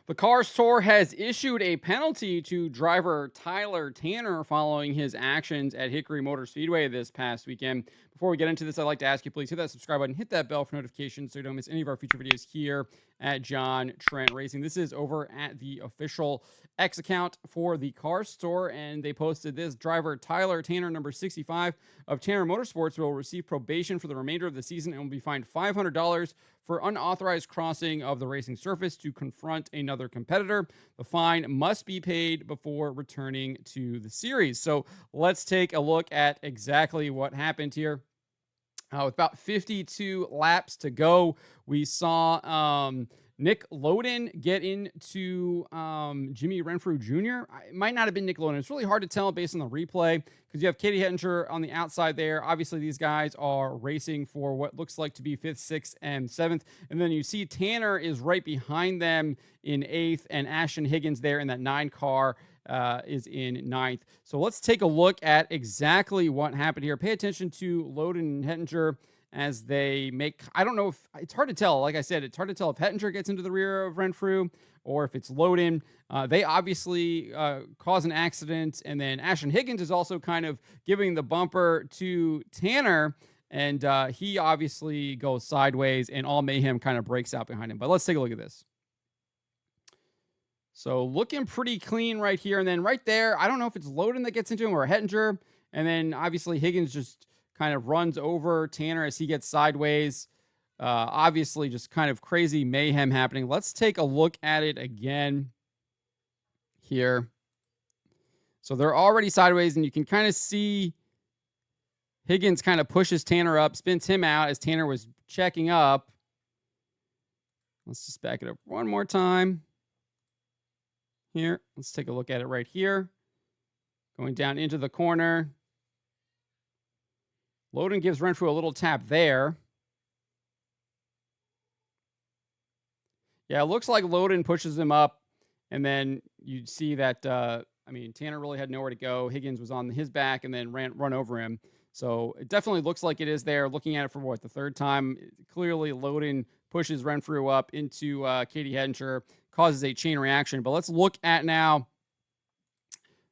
The Cars Tour has issued a penalty to driver Tyler Tanner following his actions at Hickory Motor Speedway this past weekend. Before we get into this, I'd like to ask you, please hit that subscribe button, hit that bell for notifications so you don't miss any of our future videos here at John Trent Racing. This is over at the official X account for the Cars Tour, and they posted this. Driver Tyler Tanner, number 65 of Tanner Motorsports, will receive probation for the remainder of the season and will be fined $500 for unauthorized crossing of the racing surface to confront another competitor. The fine must be paid before returning to the series. So let's take a look at exactly what happened here. With about 52 laps to go, we saw Nick Loden get into Jimmy Renfrew Jr. It might not have been Nick Loden. It's really hard to tell based on the replay because you have Katie Hettinger on the outside there. Obviously, these guys are racing for what looks like to be 5th, 6th, and 7th. And then you see Tanner is right behind them in 8th, and Ashton Higgins there in that 9 car is in 9th. So let's take a look at exactly what happened here. Pay attention to Loden and Hettinger as they make, I don't know if, it's hard to tell. Like I said, it's hard to tell if Hettinger gets into the rear of Renfrew or if it's Loden. They obviously cause an accident. And then Ashton Higgins is also kind of giving the bumper to Tanner. And he obviously goes sideways and all mayhem kind of breaks out behind him. But let's take a look at this. So looking pretty clean right here. And then right there, I don't know if it's Loden that gets into him or Hettinger. And then obviously Higgins just kind of runs over Tanner as he gets sideways. Obviously just kind of crazy mayhem happening. Let's take a look at it again here. So they're already sideways, and you can kind of see Higgins kind of pushes Tanner up, spins him out as Tanner was checking up. Let's just back it up one more time. Here, let's take a look at it right here. Going down into the corner. Loden gives Renfrew a little tap there. Yeah, it looks like Loden pushes him up, and then you see that, Tanner really had nowhere to go. Higgins was on his back and then run over him. So it definitely looks like it is there. Looking at it for the third time, clearly Loden pushes Renfrew up into Katie Hettinger, causes a chain reaction. But let's look at now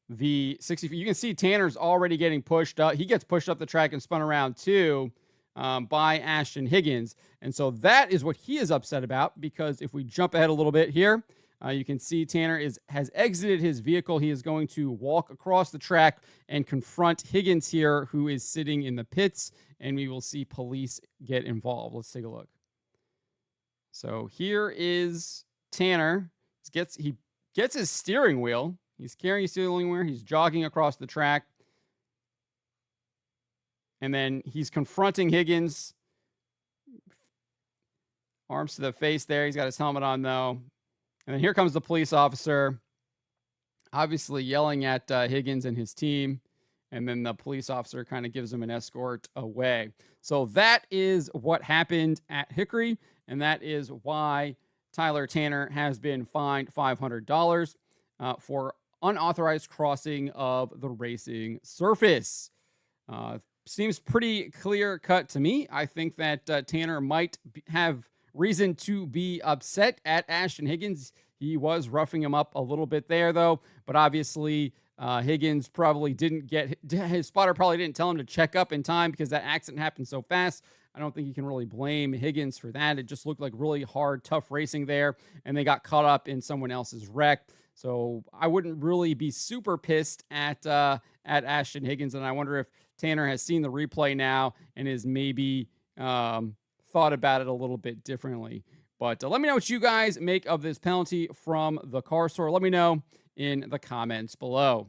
the 60. You can see Tanner's already getting pushed up. He gets pushed up the track and spun around too by Ashton Higgins. And so that is what he is upset about, because if we jump ahead a little bit here, you can see Tanner has exited his vehicle. He is going to walk across the track and confront Higgins here, who is sitting in the pits, and we will see police get involved. Let's take a look. So here is Tanner. He gets his steering wheel. He's carrying a steering wheel. He's jogging across the track. And then he's confronting Higgins. Arms to the face there. He's got his helmet on, though. And then here comes the police officer, obviously yelling at Higgins and his team. And then the police officer kind of gives him an escort away. So that is what happened at Hickory. And that is why Tyler Tanner has been fined $500 for unauthorized crossing of the racing surface. Seems pretty clear cut to me. I think that Tanner might have reason to be upset at Ashton Higgins. He was roughing him up a little bit there, though. But obviously, Higgins probably didn't get his spotter probably didn't tell him to check up in time because that accident happened so fast. I don't think you can really blame Higgins for that. It just looked like really hard, tough racing there, and they got caught up in someone else's wreck. So I wouldn't really be super pissed at Ashton Higgins, and I wonder if Tanner has seen the replay now and is maybe thought about it a little bit differently. But let me know what you guys make of this penalty from the Car Store. Let me know in the comments below.